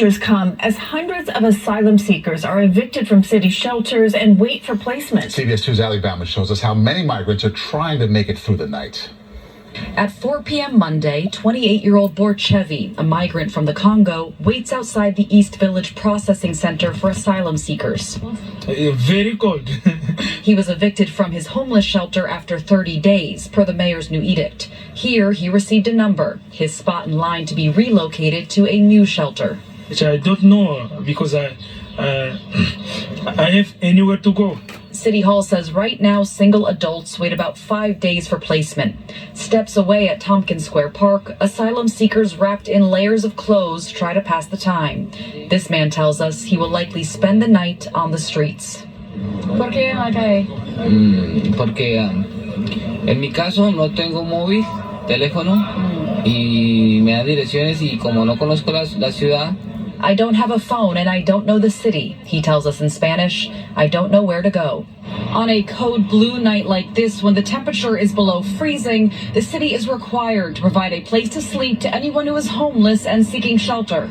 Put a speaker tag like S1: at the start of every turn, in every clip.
S1: temperatures come as hundreds of asylum seekers are evicted from city shelters and wait for placement.
S2: CBS 2's Ali Bauman shows us how many migrants are trying to make it through the night.
S3: At 4 p.m. Monday, 28-year-old Borchevi, a migrant from the Congo, waits outside the East Village Processing Center for asylum seekers.
S4: Very cold.
S3: He was evicted from his homeless shelter after 30 days, per the mayor's new edict. Here, he received a number, his spot in line to be relocated to a new shelter.
S4: Which I don't know because I have anywhere to go.
S3: City Hall says right now single adults wait about 5 days for placement. Steps away at Tompkins Square Park, asylum seekers wrapped in layers of clothes try to pass the time. This man tells us he will likely spend the night on the streets.
S5: ¿Por qué no cae?
S6: Porque en mi caso no tengo móvil, teléfono y me da direcciones y como no conozco la ciudad.
S3: I don't have a phone and I don't know the city, he tells us in Spanish. I don't know where to go. On a code blue night like this, when the temperature is below freezing, the city is required to provide a place to sleep to anyone who is homeless and seeking shelter.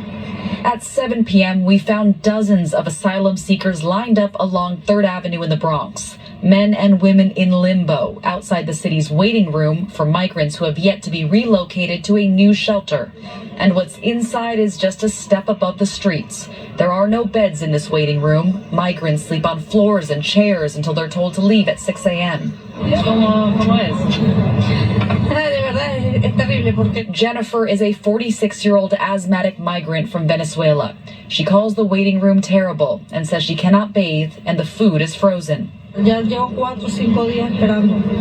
S3: At 7 p.m., we found dozens of asylum seekers lined up along 3rd Avenue in the Bronx. Men and women in limbo outside the city's waiting room for migrants who have yet to be relocated to a new shelter. And what's inside is just a step above the streets. There are no beds in this waiting room. Migrants sleep on floors and chairs until they're told to leave at 6 a.m. Jennifer is a 46-year-old asthmatic migrant from Venezuela. She calls the waiting room terrible and says she cannot bathe and the food is frozen.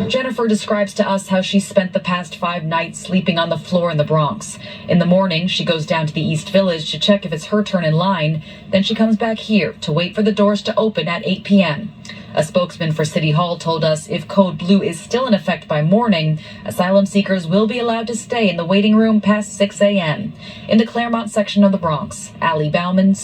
S3: Jennifer describes to us how she spent the past 5 nights sleeping on the floor in the Bronx. In the morning, she goes down to the East Village to check if it's her turn in line. Then she comes back here to wait for the doors to open at 8 p.m. A spokesman for City Hall told us if Code Blue is still in effect by morning, asylum seekers will be allowed to stay in the waiting room past 6 a.m. In the Claremont section of the Bronx, Ali Bauman,